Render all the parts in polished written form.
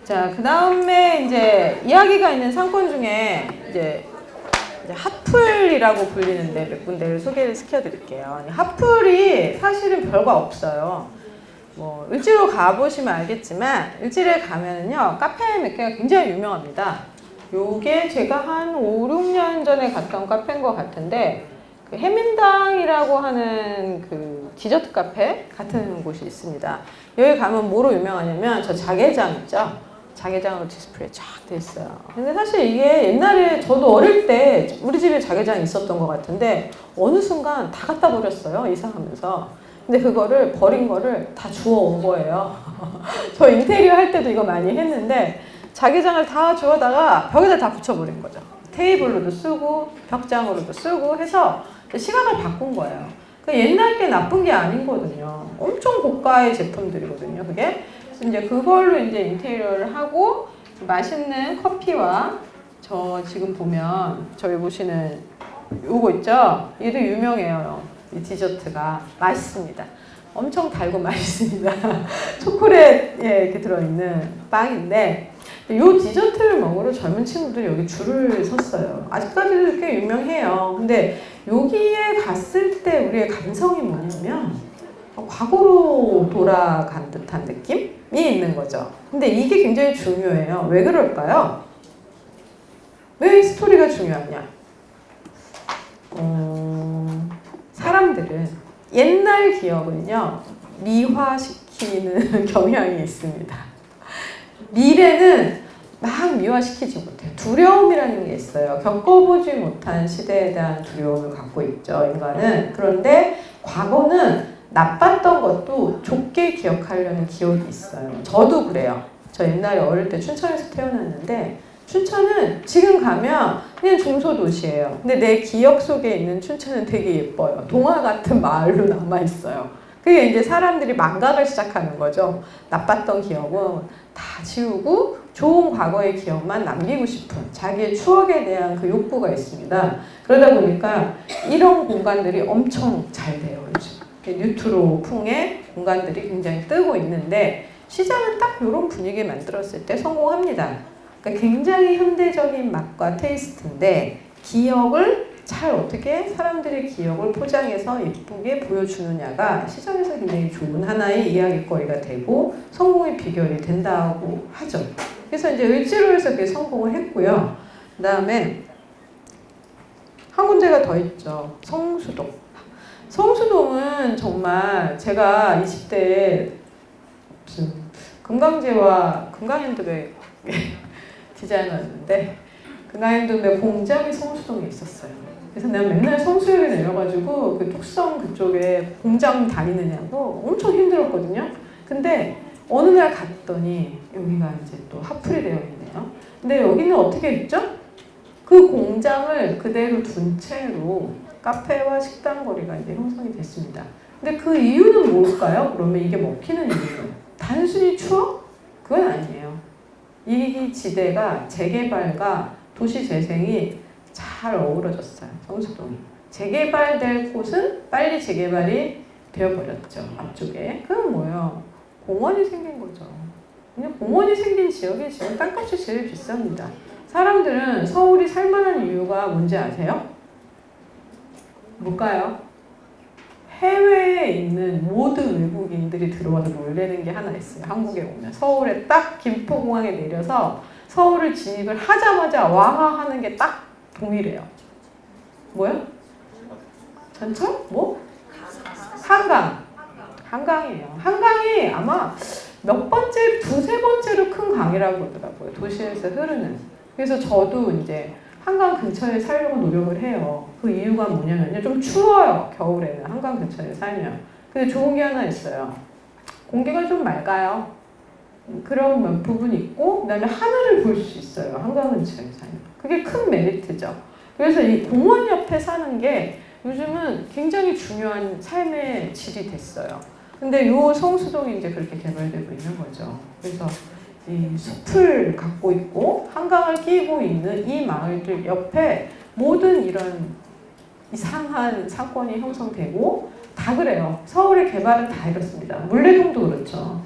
자, 그 다음에 이제 이야기가 있는 상권 중에 이제 핫플이라고 불리는데 몇 군데를 소개를 시켜드릴게요. 핫플이 사실은 별거 없어요. 뭐 을지로 가보시면 알겠지만 을지로에 가면은요 카페 몇 개가 굉장히 유명합니다. 요게 제가 한 5, 6년 전에 갔던 카페인 것 같은데 그 해민당이라고 하는 그 디저트 카페 같은 곳이 있습니다. 여기 가면 뭐로 유명하냐면 저 자개장 있죠? 자개장으로 디스플레이 쫙 돼 있어요. 근데 사실 이게 옛날에 저도 어릴 때 우리 집에 자개장이 있었던 것 같은데 어느 순간 다 갖다 버렸어요. 이사하면서. 근데 그거를 버린 거를 다 주워 온 거예요. 저 인테리어 할 때도 이거 많이 했는데 자개장을 다 주워다가 벽에다 다 붙여버린 거죠. 테이블로도 쓰고 벽장으로도 쓰고 해서 시간을 바꾼 거예요. 옛날 게 나쁜 게 아니거든요. 엄청 고가의 제품들이거든요. 그게. 그래서 이제 그걸로 이제 인테리어를 하고 맛있는 커피와 저 지금 보면 저기 보시는 요거 있죠? 얘도 유명해요. 이 디저트가 맛있습니다. 엄청 달고 맛있습니다. 초콜릿에 이렇게 들어있는 빵인데 이 디저트를 먹으러 젊은 친구들이 여기 줄을 섰어요. 아직까지도 꽤 유명해요. 근데 여기에 갔을 때 우리의 감성이 뭐냐면 과거로 돌아간 듯한 느낌이 있는 거죠. 근데 이게 굉장히 중요해요. 왜 그럴까요? 왜 스토리가 중요하냐? 사람들은 옛날 기억은요 미화시키는 경향이 있습니다. 미래는 막 미화시키지 못해요. 두려움이라는 게 있어요. 겪어보지 못한 시대에 대한 두려움을 갖고 있죠, 인간은. 그런데 과거는 나빴던 것도 좋게 기억하려는 기억이 있어요. 저도 그래요. 저 옛날에 어릴 때 춘천에서 태어났는데 춘천은 지금 가면 그냥 중소도시예요. 근데 내 기억 속에 있는 춘천은 되게 예뻐요. 동화 같은 마을로 남아있어요. 그게 이제 사람들이 망각을 시작하는 거죠. 나빴던 기억은 다 지우고 좋은 과거의 기억만 남기고 싶은 자기의 추억에 대한 그 욕구가 있습니다. 그러다 보니까 이런 공간들이 엄청 잘 돼요. 요즘. 뉴트로풍의 공간들이 굉장히 뜨고 있는데 시장은 딱 이런 분위기 만들었을 때 성공합니다. 그러니까 굉장히 현대적인 맛과 테이스트인데 기억을 잘 어떻게 사람들의 기억을 포장해서 예쁘게 보여주느냐가 시장에서 굉장히 좋은 하나의 이야기거리가 되고 성공의 비결이 된다고 하죠. 그래서 이제 을지로에서 그게 성공을 했고요. 그 다음에 한 군데가 더 있죠. 성수동. 성수동은 정말 제가 20대에 무슨 금강제와 금강핸드백 디자이너였는데 금강핸드백 공장이 성수동에 있었어요. 그래서 내가 맨날 성수역에 내려가지고 그 뚝성 그쪽에 공장 다니느냐고 엄청 힘들었거든요. 근데 어느 날 갔더니 여기가 이제 또 핫플이 되어 있네요. 근데 여기는 어떻게 있죠? 그 공장을 그대로 둔 채로 카페와 식당 거리가 이제 형성이 됐습니다. 근데 그 이유는 뭘까요? 그러면 이게 먹히는 이유는 단순히 추억? 그건 아니에요. 이 지대가 재개발과 도시 재생이 잘 어우러졌어요. 성수동이. 재개발될 곳은 빨리 재개발이 되어버렸죠. 앞쪽에. 그건 뭐예요? 공원이 생긴 거죠. 그냥 공원이 생긴 지역이 지금 땅값이 제일 비쌉니다. 사람들은 서울이 살만한 이유가 뭔지 아세요? 뭘까요? 해외에 있는 모든 외국인들이 들어와서 놀래는 게 하나 있어요. 한국에 오면. 서울에 딱 김포공항에 내려서 서울을 진입을 하자마자 와하 하는 게 딱 동일해요. 뭐요? 전철? 뭐? 한강. 한강이에요. 한강이 아마 몇 번째, 두세 번째로 큰 강이라고 그러더라고요. 도시에서 흐르는. 그래서 저도 이제 한강 근처에 살려고 노력을 해요. 그 이유가 뭐냐면요. 좀 추워요. 겨울에는 한강 근처에 살면. 근데 좋은 게 하나 있어요. 공기가 좀 맑아요. 그런 부분이 있고 그다음에 하늘을 볼 수 있어요. 한강 근처에 살면. 그게 큰 메리트죠. 그래서 이 공원 옆에 사는 게 요즘은 굉장히 중요한 삶의 질이 됐어요. 근데 요 성수동이 이제 그렇게 개발되고 있는 거죠. 그래서 이 숲을 갖고 있고 한강을 끼고 있는 이 마을들 옆에 모든 이런 이상한 상권이 형성되고 다 그래요. 서울의 개발은 다 이렇습니다. 물레동도 그렇죠.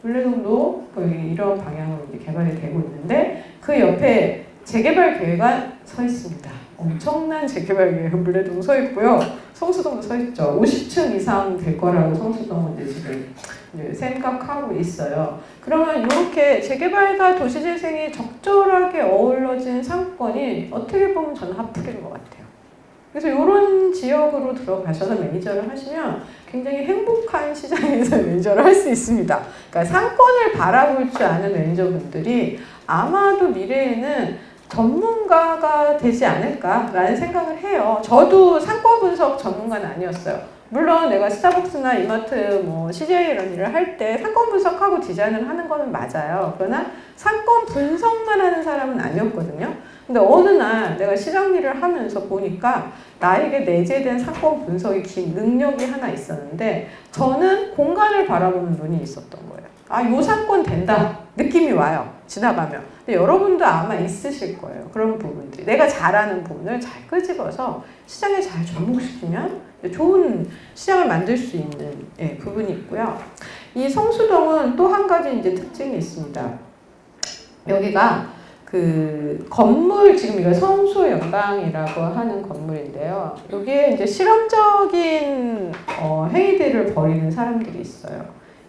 물레동도 거의 이런 방향으로 이제 개발이 되고 있는데 그 옆에 재개발 계획안 서 있습니다. 엄청난 재개발 계획 물레동 서 있고요. 성수동도 서 있죠. 50층 이상 될 거라고 성수동은 이제 지금 생각하고 있어요. 그러면 이렇게 재개발과 도시재생이 적절하게 어우러진 상권이 어떻게 보면 저는 핫플인 것 같아요. 그래서 이런 지역으로 들어가셔서 매니저를 하시면 굉장히 행복한 시장에서 매니저를 할 수 있습니다. 그러니까 상권을 바라볼 줄 아는 매니저분들이 아마도 미래에는 전문가가 되지 않을까라는 생각을 해요. 저도 상권 분석 전문가는 아니었어요. 물론 내가 스타벅스나 이마트, 뭐 CJ 이런 일을 할 때 상권 분석하고 디자인을 하는 거는 맞아요. 그러나 상권 분석만 하는 사람은 아니었거든요. 근데 어느 날 내가 시장 일을 하면서 보니까 나에게 내재된 상권 분석의 긴 능력이 하나 있었는데 저는 공간을 바라보는 눈이 있었던 거예요. 아, 요 상권 된다 느낌이 와요. 지나가면. 근데 여러분도 아마 있으실 거예요. 그런 부분들이. 내가 잘하는 부분을 잘 끄집어서 시장에 잘 접목시키면 좋은 시장을 만들 수 있는 부분이 있고요. 이 성수동은 또 한 가지 이제 특징이 있습니다. 여기가 그 건물, 지금 이거 성수연방이라고 하는 건물인데요. 여기에 이제 실험적인 행위들을 벌이는 사람들이 있어요.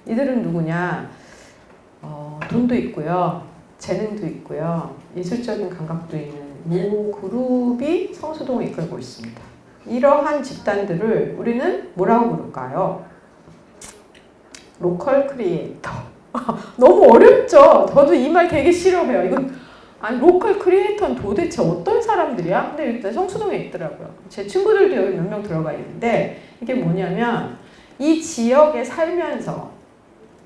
이들은 누구냐? 돈도 있고요. 재능도 있고요. 예술적인 감각도 있는 모 그룹이 성수동을 이끌고 있습니다. 이러한 집단들을 우리는 뭐라고 부를까요? 로컬 크리에이터. 너무 어렵죠? 저도 이 말 되게 싫어해요. 이건 아니 로컬 크리에이터는 도대체 어떤 사람들이야? 근데 일단 성수동에 있더라고요. 제 친구들도 여기 몇 명 들어가 있는데 이게 뭐냐면 이 지역에 살면서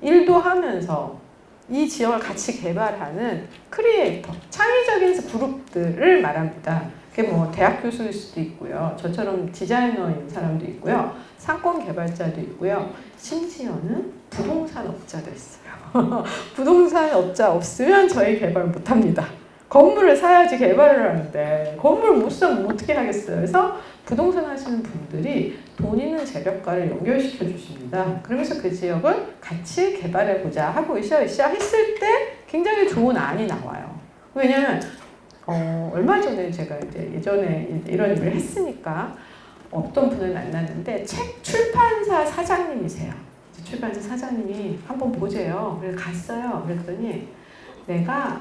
일도 하면서 이 지역을 같이 개발하는 크리에이터, 창의적인 그룹들을 말합니다. 그게 뭐 대학 교수일 수도 있고요. 저처럼 디자이너인 사람도 있고요. 상권 개발자도 있고요. 심지어는 부동산 업자도 있어요. 부동산 업자 없으면 저희 개발 못합니다. 건물을 사야지 개발을 하는데 건물 못 사면 어떻게 하겠어요. 그래서 부동산 하시는 분들이 돈 있는 재력가를 연결시켜 주십니다. 그러면서 그 지역을 같이 개발해보자 하고 시작했을 때 굉장히 좋은 안이 나와요. 왜냐면 얼마 전에 제가 이제 예전에 이런 일을 했으니까 어떤 분을 만났는데 책 출판사 사장님이세요. 출판사 사장님이 한번 보재요. 그래서 갔어요. 그랬더니 내가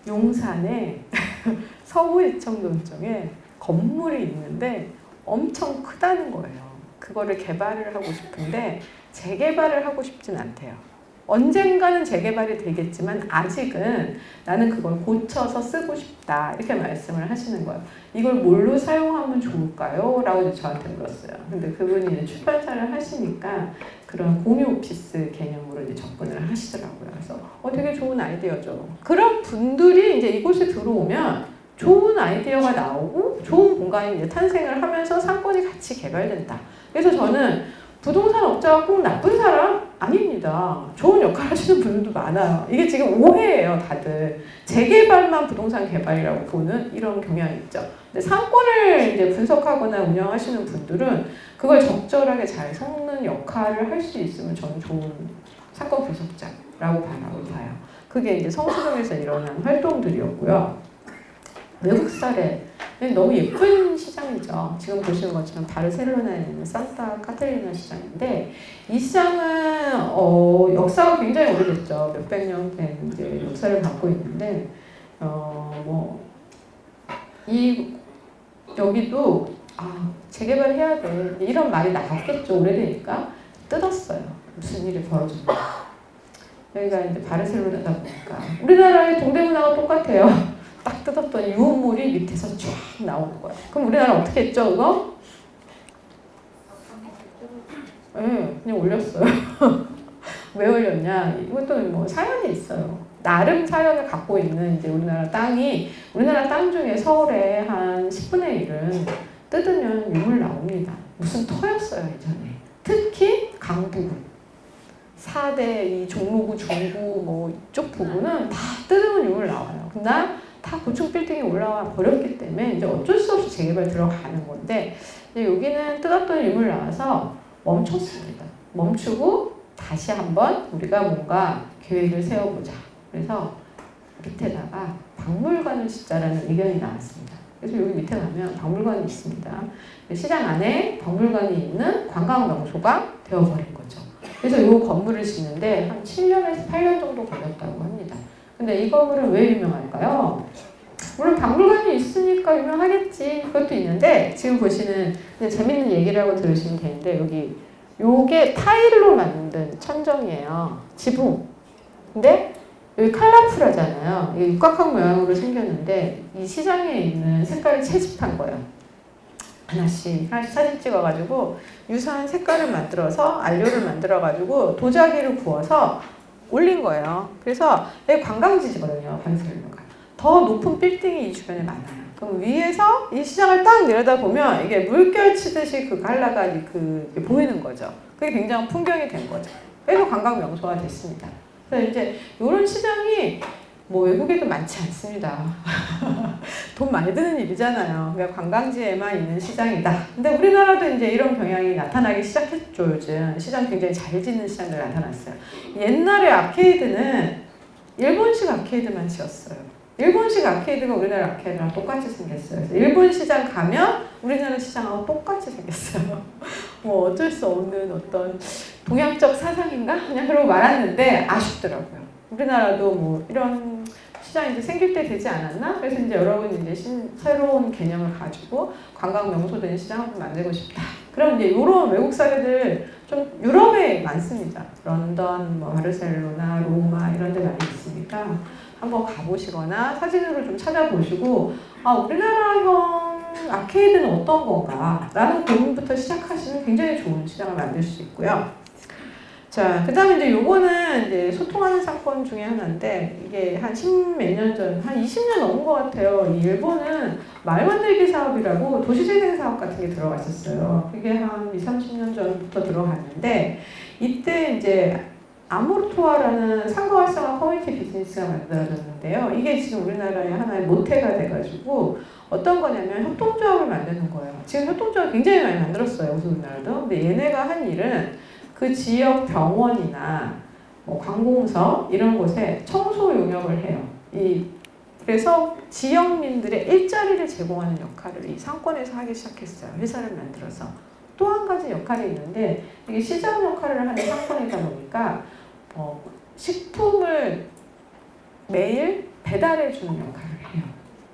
용산에 서구 이청동쪽에 건물이 있는데 엄청 크다는 거예요. 그거를 개발을 하고 싶은데 재개발을 하고 싶진 않대요. 언젠가는 재개발이 되겠지만 아직은 나는 그걸 고쳐서 쓰고 싶다 이렇게 말씀을 하시는 거예요. 이걸 뭘로 사용하면 좋을까요? 라고 저한테 물었어요. 근데 그분이 이제 출판사를 하시니까 그런 공유 오피스 개념으로 이제 접근을 하시더라고요. 그래서 되게 좋은 아이디어죠. 그런 분들이 이제 이곳에 들어오면 좋은 아이디어가 나오고 좋은 공간이 이제 탄생을 하면서 상권이 같이 개발된다. 그래서 저는 부동산 업자가 꼭 나쁜 사람? 아닙니다. 좋은 역할 하시는 분들도 많아요. 이게 지금 오해예요, 다들. 재개발만 부동산 개발이라고 보는 이런 경향이 있죠. 근데 상권을 이제 분석하거나 운영하시는 분들은 그걸 적절하게 잘 섞는 역할을 할 수 있으면 저는 좋은 상권 분석자라고 봐요. 그게 이제 성수동에서 일어난 활동들이었고요. 외국 사례. 너무 예쁜 시장이죠. 지금 보시는 것처럼 바르셀로나에 있는 산타 카테리나 시장인데 이 시장은 역사가 굉장히 오래됐죠. 몇백 년 된 이제 역사를 갖고 있는데 여기도 재개발해야 돼 이런 말이 나왔겠죠. 오래되니까 뜯었어요. 무슨 일이 벌어졌나. 여기가 이제 바르셀로나다 보니까 우리나라의 동대문하고 똑같아요. 딱 뜯었더니 유흥물이 밑에서 쫙 나오는 거야. 그럼 우리나라 어떻게 했죠, 그거? 네, 그냥 올렸어요. 왜 올렸냐? 이것도 뭐 사연이 있어요. 나름 사연을 갖고 있는 이제 우리나라 땅 중에 서울의 한 10분의 1은 뜯으면 유물 나옵니다. 무슨 터였어요, 예전에. 특히 강부분. 4대 이 종로구, 중구 뭐 이쪽 부분은 다 뜯으면 유물 나와요. 그러나 다 고층 빌딩이 올라와 버렸기 때문에 이제 어쩔 수 없이 재개발 들어가는 건데 이제 여기는 뜯었던 유물 나와서 멈췄습니다. 멈추고 다시 한번 우리가 뭔가 계획을 세워보자. 그래서 밑에다가 박물관을 짓자라는 의견이 나왔습니다. 그래서 여기 밑에 가면 박물관이 있습니다. 시장 안에 박물관이 있는 관광 명소가 되어버린 거죠. 그래서 이 건물을 짓는데 한 7년에서 8년 정도 걸렸다고 합니다. 근데 이 건물은 왜 유명할까요? 물론 박물관이 있으니까 유명하겠지. 그것도 있는데 지금 보시는 재밌는 얘기를 하고 들으시면 되는데 여기 요게 타일로 만든 천정이에요. 지붕. 근데 여기 컬러풀하잖아요. 이게 육각형 모양으로 생겼는데 이 시장에 있는 색깔을 채집한 거예요. 하나씩 사진 찍어가지고 유사한 색깔을 만들어서 안료를 만들어가지고 도자기를 구워서 올린 거예요. 그래서 여기 관광지거든요. 바르셀로나가. 더 높은 빌딩이 이 주변에 많아요. 그럼 위에서 이 시장을 딱 내려다보면 이게 물결 치듯이 그 갈라가 보이는 거죠. 그게 굉장히 풍경이 된 거죠. 그래서 관광 명소가 됐습니다. 그래서 이제 이런 시장이 뭐 외국에도 많지 않습니다. 돈 많이 드는 일이잖아요. 그러니까 관광지에만 있는 시장이다. 근데 우리나라도 이제 이런 경향이 나타나기 시작했죠. 요즘 시장 굉장히 잘 짓는 시장들 나타났어요. 옛날에 아케이드는 일본식 아케이드만 지었어요. 일본식 아케이드가 우리나라 아케이드랑 똑같이 생겼어요. 그래서 일본 시장 가면 우리나라 시장하고 똑같이 생겼어요. 뭐 어쩔 수 없는 어떤 동양적 사상인가? 그냥 그러고 말았는데 아쉽더라고요. 우리나라도 뭐 이런 시장이 이제 생길 때 되지 않았나? 그래서 이제 여러분이 이제 새로운 개념을 가지고 관광 명소된 시장 한번 만들고 싶다. 그럼 이제 이런 외국 사례들 좀 유럽에 많습니다. 런던, 뭐 바르셀로나, 로마 이런 데 많이 있으니까 한번 가보시거나 사진으로 좀 찾아보시고 아 우리나라형 아케이드는 어떤 건가? 라는 고민부터 시작하시면 굉장히 좋은 시장을 만들 수 있고요. 자, 그 다음에 이제 요거는 이제 소통하는 상권 중에 하나인데, 이게 한 10몇 년 전, 한 20년 넘은 것 같아요. 이 일본은 말 만들기 사업이라고 도시재생 사업 같은 게 들어갔었어요. 그게 한 20, 30년 전부터 들어갔는데, 이때 이제 아모르토아라는 상거 활성화 커뮤니티 비즈니스가 만들어졌는데요. 이게 지금 우리나라의 하나의 모태가 돼가지고, 어떤 거냐면 협동조합을 만드는 거예요. 지금 협동조합 굉장히 많이 만들었어요. 우리나라도. 근데 얘네가 한 일은 그 지역 병원이나 뭐 관공서 이런 곳에 청소 용역을 해요. 그래서 지역민들의 일자리를 제공하는 역할을 이 상권에서 하기 시작했어요. 회사를 만들어서. 또 한 가지 역할이 있는데 이게 시장 역할을 하는 상권이다 보니까 식품을 매일 배달해 주는 역할을 해요.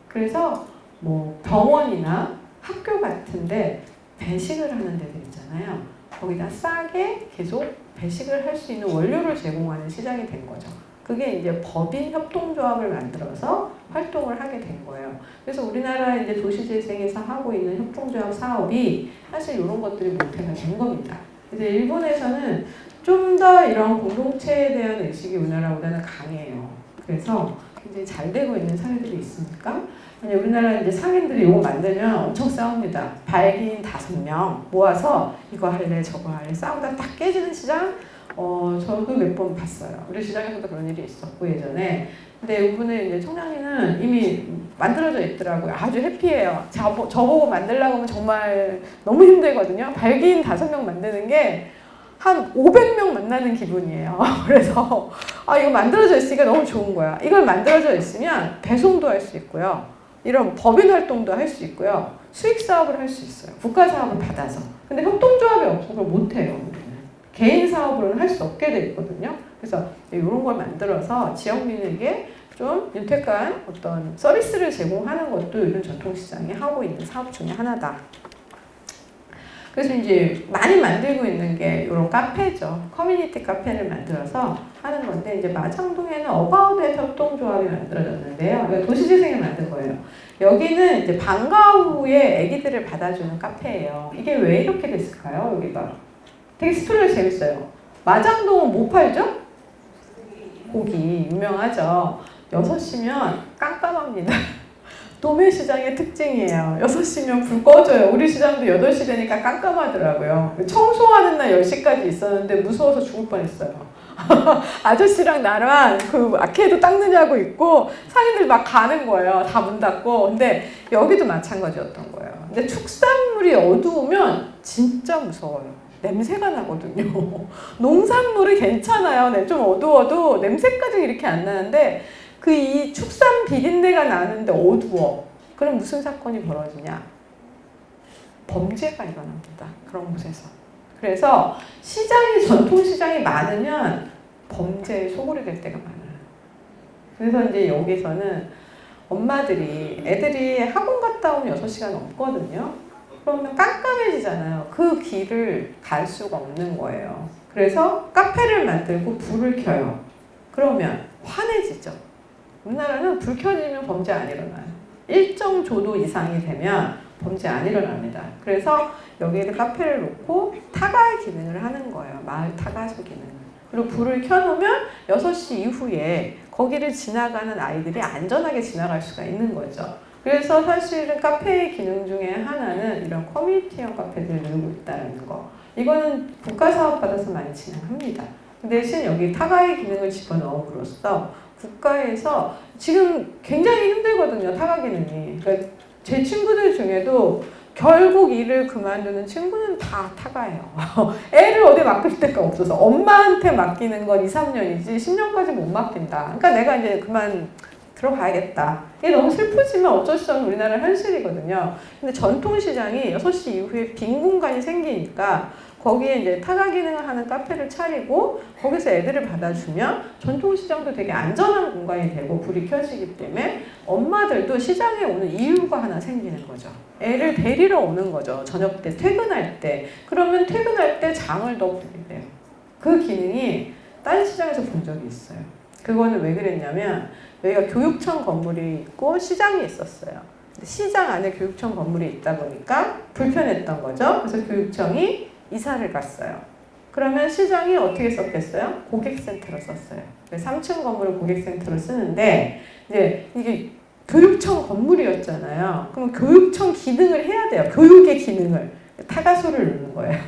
그래서 뭐 병원이나 학교 같은데 배식을 하는 데들 있잖아요. 거기다 싸게 계속 배식을 할 수 있는 원료를 제공하는 시장이 된 거죠. 그게 이제 법인 협동조합을 만들어서 활동을 하게 된 거예요. 그래서 우리나라 이제 도시재생에서 하고 있는 협동조합 사업이 사실 이런 것들이 모태가 된 겁니다. 그래서 일본에서는 좀 더 이런 공동체에 대한 의식이 우리나라보다는 강해요. 그래서 굉장히 잘 되고 있는 사례들이 있으니까 아니 우리나라 이제 상인들이 이거 만들면 엄청 싸웁니다. 발기인 5명 모아서 이거 할래 저거 할래 싸우다 딱 깨지는 시장 저도 몇 번 봤어요. 우리 시장에서도 그런 일이 있었고 예전에. 근데 이분의 이제 청량리는 이미 만들어져 있더라고요. 아주 해피해요. 저보고 만들려고 하면 정말 너무 힘들거든요. 발기인 5명 만드는 게 한 500명 만나는 기분이에요. 그래서 이거 만들어져 있으니까 너무 좋은 거야. 이걸 만들어져 있으면 배송도 할 수 있고요. 이런 법인 활동도 할 수 있고요. 수익 사업을 할 수 있어요. 국가 사업을 받아서. 근데 협동조합이 없어서 못해요. 우리는. 개인 사업으로는 할 수 없게 돼 있거든요. 그래서 이런 걸 만들어서 지역민에게 좀 윤택한 어떤 서비스를 제공하는 것도 이런 전통시장이 하고 있는 사업 중에 하나다. 그래서 이제 많이 만들고 있는 게 이런 카페죠. 커뮤니티 카페를 만들어서 하는 건데 이제 마장동에는 어바웃의 협동조합이 만들어졌는데요. 이거 도시재생을 만든 거예요. 여기는 이제 방과 후에 아기들을 받아주는 카페예요. 이게 왜 이렇게 됐을까요? 여기가 되게 스토리가 재밌어요. 마장동은 뭐 팔죠? 고기 유명하죠. 6시면 깜깜합니다. 도매시장의 특징이에요. 6시면 불 꺼져요. 우리 시장도 8시 되니까 깜깜하더라고요. 청소하는 날 10시까지 있었는데 무서워서 죽을 뻔했어요. 아저씨랑 나랑 그 아케이드 닦느냐고 있고 상인들 막 가는 거예요. 다 문 닫고. 근데 여기도 마찬가지였던 거예요. 근데 축산물이 어두우면 진짜 무서워요. 냄새가 나거든요. 농산물이 괜찮아요. 네, 좀 어두워도 냄새까지 이렇게 안 나는데 그 이 축산 비린내가 나는데 어두워. 그럼 무슨 사건이 벌어지냐? 범죄가 일어납니다. 그런 곳에서. 그래서 시장이 전통시장이 많으면 범죄의 소굴이 될 때가 많아요. 그래서 이제 여기서는 엄마들이 애들이 학원 갔다 오면 6시간 없거든요. 그러면 깜깜해지잖아요. 그 길을 갈 수가 없는 거예요. 그래서 카페를 만들고 불을 켜요. 그러면 환해지죠. 우리나라는 불 켜지면 범죄 안 일어나요. 일정 조도 이상이 되면 범죄 안 일어납니다. 그래서 여기에는 카페를 놓고 타가 기능을 하는 거예요. 마을 타가소 기능을. 그리고 불을 켜놓으면 6시 이후에 거기를 지나가는 아이들이 안전하게 지나갈 수가 있는 거죠. 그래서 사실은 카페의 기능 중에 하나는 이런 커뮤니티형 카페들을 늘고 있다는 거. 이거는 국가사업 받아서 많이 진행합니다. 대신 여기 타가의 기능을 집어넣음으로써 국가에서 지금 굉장히 힘들거든요. 타가 기능이. 그러니까 제 친구들 중에도 결국 일을 그만두는 친구는 다 타가예요. 애를 어디 맡길 데가 없어서 엄마한테 맡기는 건 2, 3년이지 10년까지 못 맡긴다. 그러니까 내가 이제 그만 들어가야겠다. 이게 너무 슬프지만 어쩔 수 없는 우리나라 현실이거든요. 근데 전통시장이 6시 이후에 빈 공간이 생기니까 거기에 이제 타가 기능을 하는 카페를 차리고 거기서 애들을 받아주면 전통시장도 되게 안전한 공간이 되고 불이 켜지기 때문에 엄마들도 시장에 오는 이유가 하나 생기는 거죠. 애를 데리러 오는 거죠. 저녁 때 퇴근할 때. 그러면 퇴근할 때 장을 더 보는데요. 그 기능이 딴 시장에서 본 적이 있어요. 그거는 왜 그랬냐면 여기가 교육청 건물이 있고 시장이 있었어요. 시장 안에 교육청 건물이 있다 보니까 불편했던 거죠. 그래서 교육청이 이사를 갔어요. 그러면 시장이 어떻게 썼겠어요? 고객센터로 썼어요. 3층 건물을 고객센터로 쓰는데 이제 이게 교육청 건물이었잖아요. 그럼 교육청 기능을 해야 돼요. 교육의 기능을. 타가소를 넣는 거예요.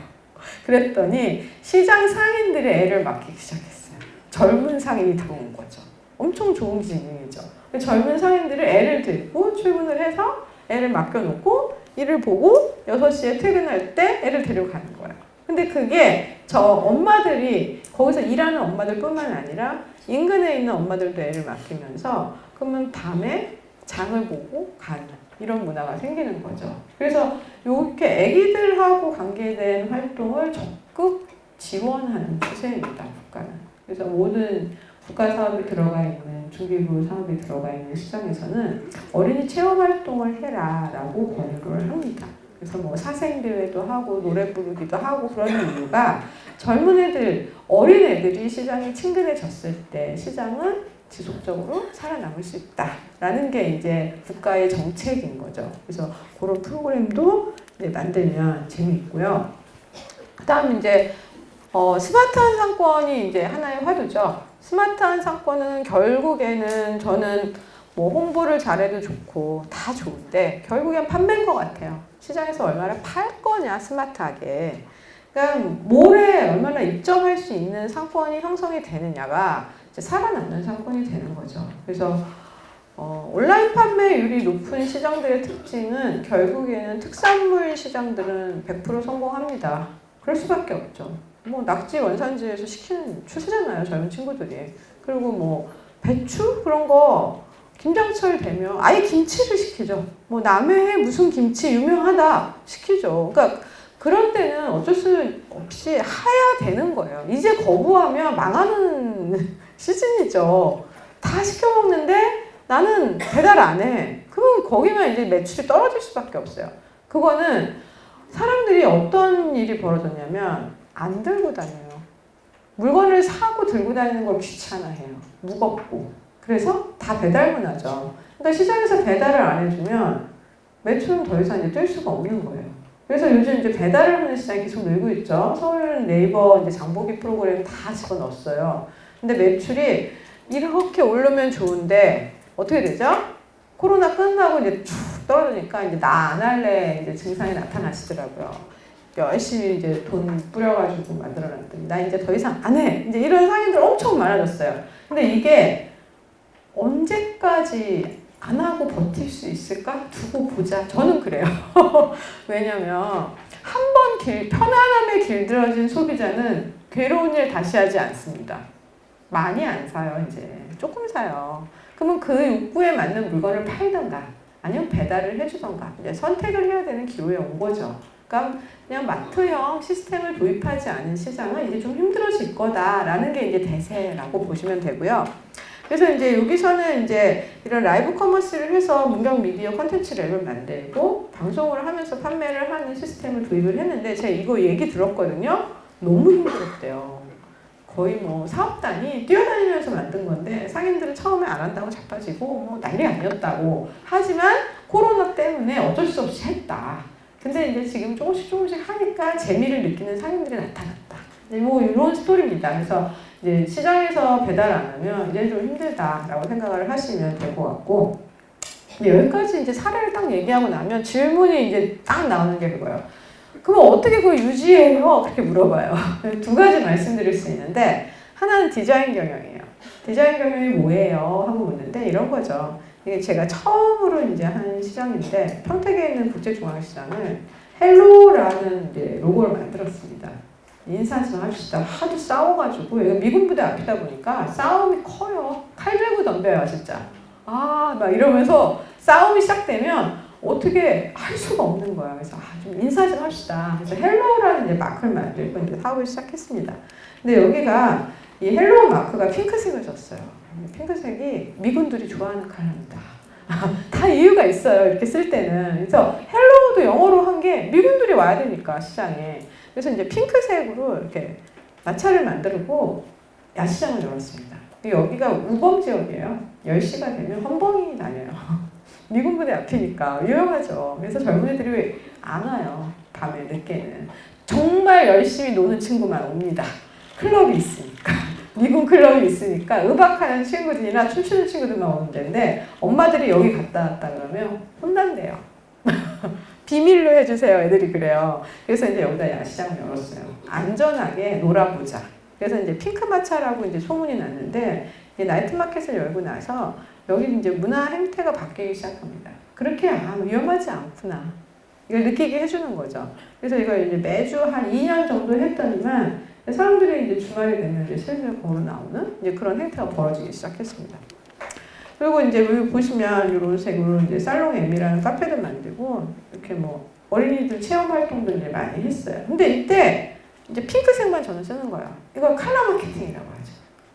그랬더니 시장 상인들이 애를 맡기기 시작했어요. 젊은 상인이 들어온 거죠. 엄청 좋은 기능이죠. 젊은 상인들이 애를 데리고 출근을 해서 애를 맡겨놓고 일을 보고 6시에 퇴근할 때 애를 데려가는 거예요. 근데 그게 저 엄마들이 거기서 일하는 엄마들 뿐만 아니라 인근에 있는 엄마들도 애를 맡기면서 그러면 밤에 장을 보고 가는 이런 문화가 생기는 거죠. 그래서 이렇게 애기들하고 관계된 활동을 적극 지원하는 추세입니다. 국가는. 그래서 모든 국가 사업이 들어가 있는 중기부 사업이 들어가 있는 시장에서는 어린이 체험 활동을 해라라고 권유를 합니다. 그래서 뭐 사생대회도 하고 노래 부르기도 하고 그러는 이유가 젊은 애들, 어린 애들이 시장에 친근해졌을 때 시장은 지속적으로 살아남을 수 있다라는 게 이제 국가의 정책인 거죠. 그래서 그런 프로그램도 이제 만들면 재미있고요. 그다음 이제 스마트한 상권이 이제 하나의 화두죠. 스마트한 상권은 결국에는 저는 뭐 홍보를 잘해도 좋고 다 좋은데 결국엔 판매인 것 같아요. 시장에서 얼마나 팔 거냐 스마트하게. 그러니까 몰에 얼마나 입점할 수 있는 상권이 형성이 되느냐가 이제 살아남는 상권이 되는 거죠. 그래서 온라인 판매율이 높은 시장들의 특징은 결국에는 특산물 시장들은 100% 성공합니다. 그럴 수밖에 없죠. 뭐 낙지 원산지에서 시키는 추세잖아요, 젊은 친구들이. 그리고 뭐 배추 그런 거 김장철 되면 아예 김치를 시키죠. 뭐 남해에 무슨 김치 유명하다 시키죠. 그러니까 그런 때는 어쩔 수 없이 해야 되는 거예요. 이제 거부하면 망하는 시즌이죠. 다 시켜 먹는데 나는 배달 안 해. 그럼 거기만 이제 매출이 떨어질 수밖에 없어요. 그거는 사람들이 어떤 일이 벌어졌냐면 안 들고 다녀요. 물건을 사고 들고 다니는 걸 귀찮아해요. 무겁고. 그래서 다 배달 문화죠. 그러니까 시장에서 배달을 안 해주면 매출은 더 이상 이제 뛸 수가 없는 거예요. 그래서 요즘 이제 배달을 하는 시장이 계속 늘고 있죠. 서울 네이버 이제 장보기 프로그램 다 집어넣었어요. 근데 매출이 이렇게 오르면 좋은데 어떻게 되죠? 코로나 끝나고 이제 쭉 떨어지니까 이제 나 안 할래 이제 증상이 나타나시더라고요. 열심히 이제 돈 뿌려가지고 만들어놨더니 나 이제 더 이상 안 해. 이제 이런 상인들 엄청 많아졌어요. 근데 이게 언제까지 안 하고 버틸 수 있을까? 두고 보자. 저는 그래요. 왜냐면 한 번 편안함에 길들여진 소비자는 괴로운 일 다시 하지 않습니다. 많이 안 사요, 이제. 조금 사요. 그러면 그 욕구에 맞는 물건을 팔던가 아니면 배달을 해주던가 이제 선택을 해야 되는 기로에 온 거죠. 그러니까 그냥 마트형 시스템을 도입하지 않은 시장은 이제 좀 힘들어질 거다라는 게 이제 대세라고 보시면 되고요. 그래서 이제 여기서는 이제 이런 라이브 커머스를 해서 문경 미디어 컨텐츠 랩을 만들고 방송을 하면서 판매를 하는 시스템을 도입을 했는데 제가 이거 얘기 들었거든요. 너무 힘들었대요. 거의 뭐 사업단이 뛰어다니면서 만든 건데 상인들은 처음에 안 한다고 자빠지고 뭐 난리 아니었다고 하지만 코로나 때문에 어쩔 수 없이 했다. 근데 이제 지금 조금씩 하니까 재미를 느끼는 상인들이 나타났다. 뭐 이런 스토리입니다. 그래서 이제 시장에서 배달 안 하면 이제 좀 힘들다라고 생각을 하시면 될 것 같고 여기까지 이제 사례를 딱 얘기하고 나면 질문이 이제 딱 나오는 게 그거예요. 그럼 어떻게 그걸 유지해요? 그렇게 물어봐요. 두 가지 말씀드릴 수 있는데 하나는 디자인 경영이에요. 디자인 경영이 뭐예요? 하고 묻는데 이런 거죠. 이게 제가 처음으로 이제 한 시장인데 평택에 있는 국제중앙시장을 헬로라는 이제 로고를 만들었습니다. 인사 좀 합시다. 하도 싸워가지고 여기 미군 부대 앞이다 보니까 싸움이 커요. 칼 들고 덤벼요, 진짜. 막 이러면서 싸움이 시작되면 어떻게 할 수가 없는 거야. 그래서 좀 인사 좀 합시다. 그래서 헬로우라는 이제 마크를 만들고 이제 사업을 시작했습니다. 근데 여기가 이 헬로우 마크가 핑크색을 줬어요. 핑크색이 미군들이 좋아하는 컬러입니다. 다 이유가 있어요. 이렇게 쓸 때는. 그래서 헬로우도 영어로 한 게 미군들이 와야 되니까 시장에. 그래서 이제 핑크색으로 이렇게 마차를 만들고 야시장을 열었습니다. 여기가 우범 지역이에요. 10시가 되면 헌벙이 다녀요. 미군 부대 앞이니까 유명하죠. 그래서 젊은이들이 왜 안 와요. 밤에 늦게는. 정말 열심히 노는 친구만 옵니다. 클럽이 있으니까. 미군 클럽이 있으니까 음악하는 친구들이나 춤추는 친구들만 오는 데인데 엄마들이 여기 갔다 왔다 그러면 혼난대요. 비밀로 해주세요. 애들이 그래요. 그래서 이제 여기다 야시장을 열었어요. 안전하게 놀아보자. 그래서 이제 핑크마차라고 이제 소문이 났는데 이제 나이트마켓을 열고 나서 여기 이제 문화 행태가 바뀌기 시작합니다. 그렇게 위험하지 않구나. 이걸 느끼게 해주는 거죠. 그래서 이걸 이제 매주 한 2년 정도 했더니만 사람들이 이제 주말이 되면 이제 슬슬 걸어 나오는 이제 그런 행태가 벌어지기 시작했습니다. 그리고 이제 여기 보시면 이런 색으로 이제 살롱 M이라는 카페도 만들고 이렇게 뭐 어린이들 체험 활동도 이제 많이 했어요. 근데 이때 이제 핑크색만 저는 쓰는 거예요. 이걸 컬러 마케팅이라고 하죠.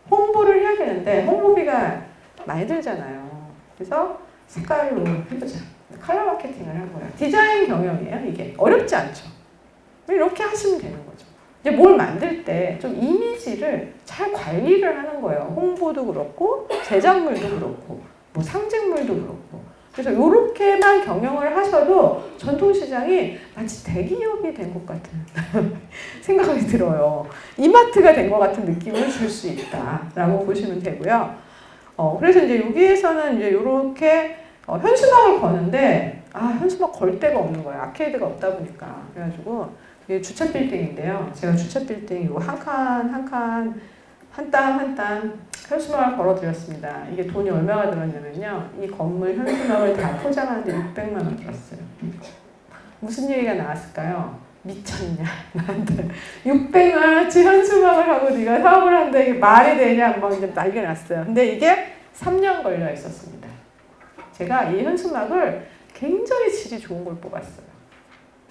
홍보를 해야 되는데 홍보비가 많이 들잖아요. 그래서 색깔로 해보자. 컬러 마케팅을 한 거예요. 디자인 경영이에요, 이게. 어렵지 않죠. 이렇게 하시면 되는 거죠. 이제 뭘 만들 때 좀 이미지를 잘 관리를 하는 거예요. 홍보도 그렇고, 제작물도 그렇고, 뭐 상징물도 그렇고. 그래서 이렇게만 경영을 하셔도 전통시장이 마치 대기업이 된 것 같은 생각이 들어요. 이마트가 된 것 같은 느낌을 줄 수 있다라고 보시면 되고요. 그래서 이제 여기에서는 이제 이렇게 현수막을 거는데 현수막 걸 데가 없는 거예요. 아케이드가 없다 보니까. 그래가지고 이게 주차 빌딩인데요. 제가 주차 빌딩 이거 한 칸 한 땀 현수막을 걸어드렸습니다. 이게 돈이 얼마가 들었냐면요. 이 건물 현수막을 다 포장하는데 600만 원 들었어요. 무슨 얘기가 나왔을까요? 미쳤냐 나한테 600만 원치 현수막을 하고 네가 사업을 하는데 이게 말이 되냐 막 이제 난리가 났어요. 근데 이게 3년 걸려 있었습니다. 제가 이 현수막을 굉장히 질이 좋은 걸 뽑았어요.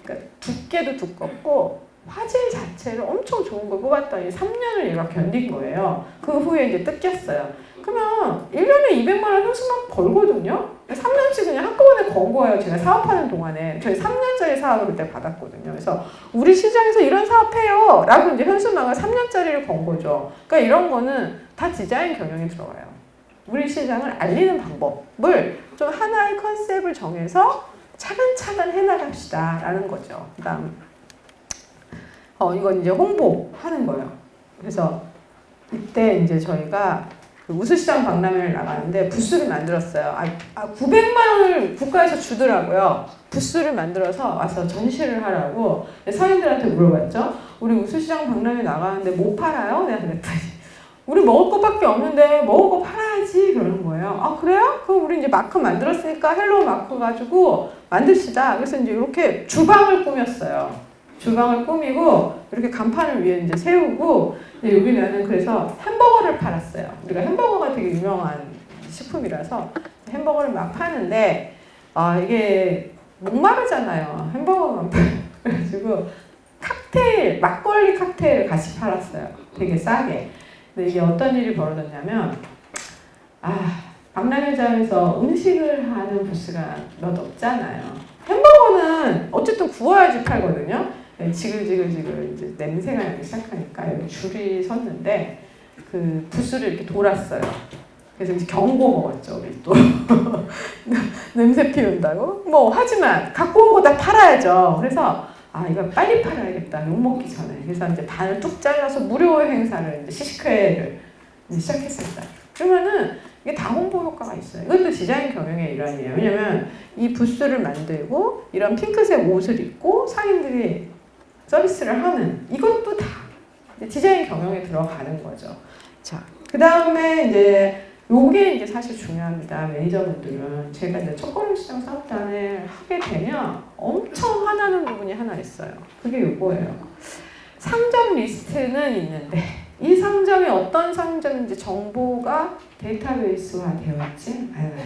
그러니까 두께도 두껍고 화질 자체를 엄청 좋은 걸 뽑았더니 3년을 얘가 견딘 거예요. 그 후에 이제 뜯겼어요. 그러면 1년에 200만 원 현수막 벌거든요. 3년치 그냥 한꺼번에 건 거예요. 제가 사업하는 동안에. 저희 3년짜리 사업을 그때 받았거든요. 그래서 우리 시장에서 이런 사업해요. 라고 이제 현수막을 3년짜리를 건 거죠. 그러니까 이런 거는 다 디자인 경영이 들어가요. 우리 시장을 알리는 방법을 좀 하나의 컨셉을 정해서 차근차근 해나갑시다. 라는 거죠. 그 다음, 이건 이제 홍보하는 거예요. 그래서 이때 이제 저희가 그 우수시장 박람회를 나가는데 부스를 만들었어요. 900만 원을 국가에서 주더라고요. 부스를 만들어서 와서 전시를 하라고 사람들한테 물어봤죠. 우리 우수시장 박람회 나가는데 뭐 팔아요? 내가 그랬더니 우리 먹을 것밖에 없는데 먹을 거 팔아야지 그러는 거예요. 그래요? 그럼 우리 이제 마크 만들었으니까 헬로우 마크 가지고 만듭시다. 그래서 이제 이렇게 주방을 꾸몄어요. 주방을 꾸미고 이렇게 간판을 위에 이제 세우고 이제 여기는 그래서 햄버거를 팔았어요. 우리가 햄버거가 되게 유명한 식품이라서 햄버거를 막 파는데 이게 목마르잖아요. 햄버거만 그래가지고 칵테일, 막걸리 칵테일을 같이 팔았어요. 되게 싸게. 근데 이게 어떤 일이 벌어졌냐면 박람회장에서 음식을 하는 부스가 몇 없잖아요. 햄버거는 어쨌든 구워야지 팔거든요. 지글지글 이제 냄새가 나기 시작하니까 여기 줄이 섰는데 그 부스를 이렇게 돌았어요. 그래서 이제 경고 먹었죠, 우리 또. 냄새 피운다고? 뭐, 하지만 갖고 온 거 다 팔아야죠. 그래서 이거 빨리 팔아야겠다. 욕 먹기 전에. 그래서 이제 반을 뚝 잘라서 무료 행사를 이제 시식회를 이제 시작했습니다. 그러면은 이게 다 홍보 효과가 있어요. 이것도 디자인 경영의 일환이에요. 왜냐면 이 부스를 만들고 이런 핑크색 옷을 입고 상인들이 서비스를 하는 이것도 다 디자인 경영에 들어가는 거죠. 자, 그 다음에 이제 요게 이제 사실 중요합니다. 매니저분들은 제가 이제 첫걸음시장 사업단을 하게 되면 엄청 화나는 부분이 하나 있어요. 그게 요거예요. 상점 리스트는 있는데 이 상점이 어떤 상점인지 정보가 데이터베이스화 되어 있지 않아요.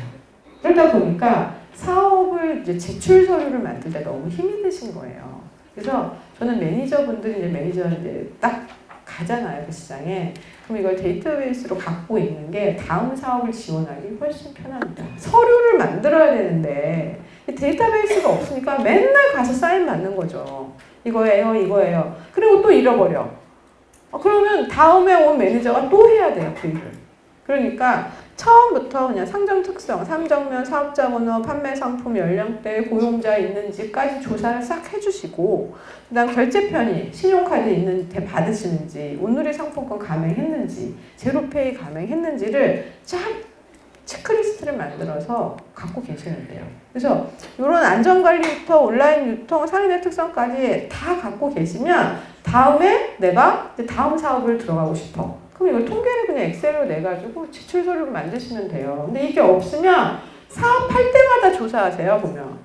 그러다 보니까 사업을 이제 제출 서류를 만들 때 너무 힘이 드신 거예요. 그래서 저는 매니저분들이 이제 딱 가잖아요, 그 시장에. 그럼 이걸 데이터베이스로 갖고 있는 게 다음 사업을 지원하기 훨씬 편합니다. 서류를 만들어야 되는데 데이터베이스가 없으니까 맨날 가서 사인 받는 거죠. 이거예요. 그리고 또 잃어버려. 그러면 다음에 온 매니저가 또 해야 돼요, 그 일을. 그러니까 처음부터 그냥 상점 특성, 상점명, 사업자 번호, 판매 상품, 연령대, 고용자 있는지까지 조사를 싹 해주시고 그 다음 결제 편의, 신용카드 있는지 받으시는지, 온누리 상품권 가맹했는지, 제로페이 가맹했는지를 쫙 체크리스트를 만들어서 갖고 계시는데요. 그래서 이런 안전관리부터 온라인 유통, 상인의 특성까지 다 갖고 계시면 다음에 내가 이제 다음 사업을 들어가고 싶어. 그럼 이걸 통계를 그냥 엑셀로 내가지고 제출 서류를 만드시면 돼요. 근데 이게 없으면 사업할 때마다 조사하세요, 보면.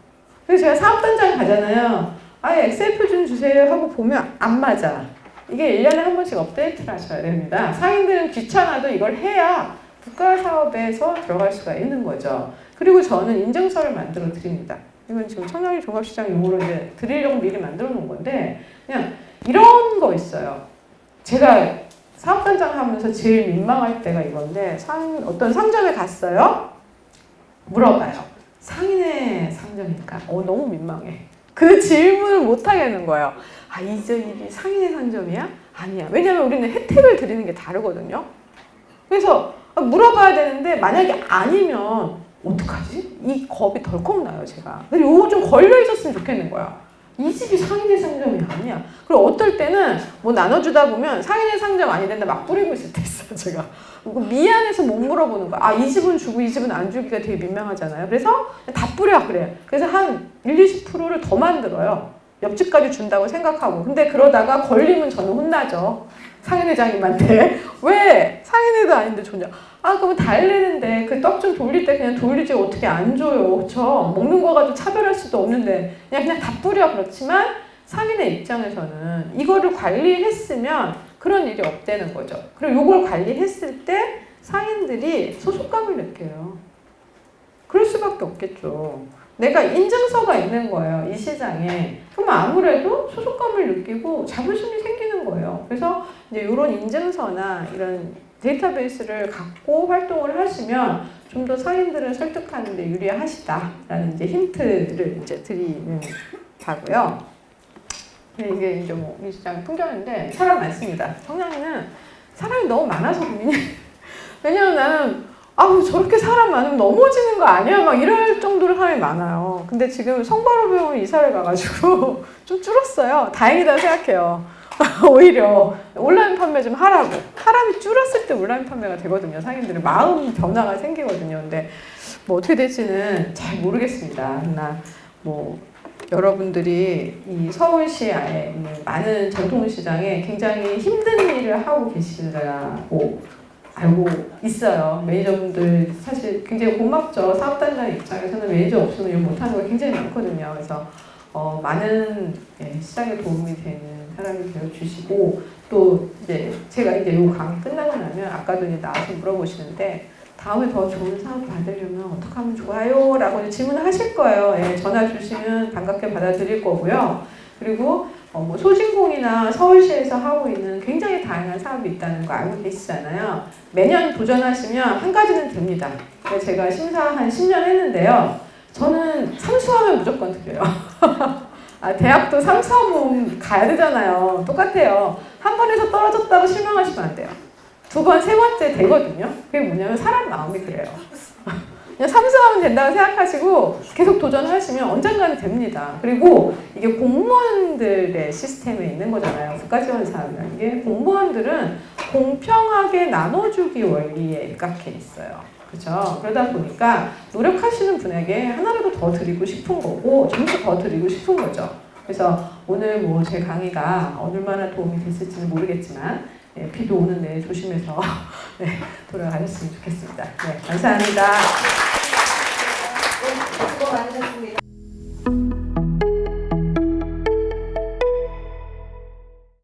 그래서 제가 사업단장 가잖아요. 엑셀 표준 주세요 하고 보면 안 맞아. 이게 1년에 한 번씩 업데이트를 하셔야 됩니다. 상인들은 귀찮아도 이걸 해야 국가사업에서 들어갈 수가 있는 거죠. 그리고 저는 인증서를 만들어 드립니다. 이건 지금 청량리 종합시장 용어로 이제 드리려고 미리 만들어 놓은 건데, 그냥 이런 거 있어요. 제가 사업단장 하면서 제일 민망할 때가 이건데, 어떤 상점에 갔어요? 물어봐요. 상인의 상점일까? 너무 민망해. 그 질문을 못 하겠는 거예요. 이게 상인의 상점이야? 아니야. 왜냐면 우리는 혜택을 드리는 게 다르거든요. 그래서 물어봐야 되는데 만약에 아니면 어떡하지? 이 겁이 덜컥 나요, 제가. 근데 요거 좀 걸려 있었으면 좋겠는 거야. 이 집이 상인의 상점이 아니야. 그리고 어떨 때는 뭐 나눠주다 보면 상인의 상점 아니던데 막 뿌리고 있을 때 있어요, 제가. 미안해서 못 물어보는 거야. 이 집은 주고 이 집은 안 주기가 되게 민망하잖아요. 그래서 다 뿌려, 그래요. 그래서 한 20%를 더 만들어요. 옆집까지 준다고 생각하고. 근데 그러다가 걸리면 저는 혼나죠. 상인회장님한테. 왜 상인회도 아닌데 줬냐. 그러면 달래는데 그 떡 좀 돌릴 때 그냥 돌리지 어떻게 안 줘요. 그쵸? 먹는 거 가지고 차별할 수도 없는데 그냥 다 뿌려. 그렇지만 상인의 입장에서는 이거를 관리했으면 그런 일이 없다는 거죠. 그리고 이걸 관리했을 때 상인들이 소속감을 느껴요. 그럴 수밖에 없겠죠. 내가 인증서가 있는 거예요, 이 시장에. 그럼 아무래도 소속감을 느끼고 자부심이 생기는 거예요. 그래서 이제 이런 인증서나 이런 데이터베이스를 갖고 활동을 하시면 좀 더 상인들을 설득하는 데 유리하시다라는 이제 힌트를 이제 드리는 바고요. 이게 이제 뭐 이 시장 풍경인데 사람 많습니다. 청량리는 사람이 너무 많아서 고민이. 왜냐면 나는 저렇게 사람 많으면 넘어지는 거 아니야? 막 이럴 정도로 사람이 많아요. 근데 지금 성바로 병원 이사를 가가지고 좀 줄었어요. 다행이다 생각해요. 오히려 온라인 판매 좀 하라고. 사람이 줄었을 때 온라인 판매가 되거든요. 상인들은 마음 변화가 생기거든요. 근데 뭐 어떻게 될지는 잘 모르겠습니다. 그러나 뭐 여러분들이 이 서울시에 있는 많은 전통시장에 굉장히 힘든 일을 하고 계시다고 알고 있어요. 매니저분들 사실 굉장히 고맙죠. 사업단장 입장에서는 매니저 없으면 일 못하는 거 굉장히 많거든요. 그래서 많은 시장에 도움이 되는 사람이 되어주시고, 또 이제 제가 이제 요 강의 끝나고 나면 아까도 이제 나와서 물어보시는데 다음에 더 좋은 사업 받으려면 어떻게 하면 좋아요? 라고 이제 질문을 하실 거예요. 전화 주시면 반갑게 받아드릴 거고요. 그리고 뭐 소진공이나 서울시에서 하고 있는 굉장히 다양한 사업이 있다는 거 알고 계시잖아요. 매년 도전하시면 한 가지는 됩니다. 제가 심사 한 10년 했는데요. 저는 삼수하면 무조건 드려요. 대학도 삼수하면 가야 되잖아요. 똑같아요. 한 번에서 떨어졌다고 실망하시면 안 돼요. 두 번, 세 번째 되거든요. 그게 뭐냐면 사람 마음이 그래요. 그냥 삼수하면 된다고 생각하시고 계속 도전하시면 언젠가는 됩니다. 그리고 이게 공무원들의 시스템에 있는 거잖아요. 국가지원사하면. 이게 공무원들은 공평하게 나눠주기 원리에 입각해 있어요. 그렇죠? 그러다 보니까 노력하시는 분에게 하나라도 더 드리고 싶은 거고 점수 더 드리고 싶은 거죠. 그래서 오늘 뭐 제 강의가 얼마나 도움이 됐을지는 모르겠지만 비도 오는데 조심해서 돌아가셨으면 좋겠습니다. 감사합니다.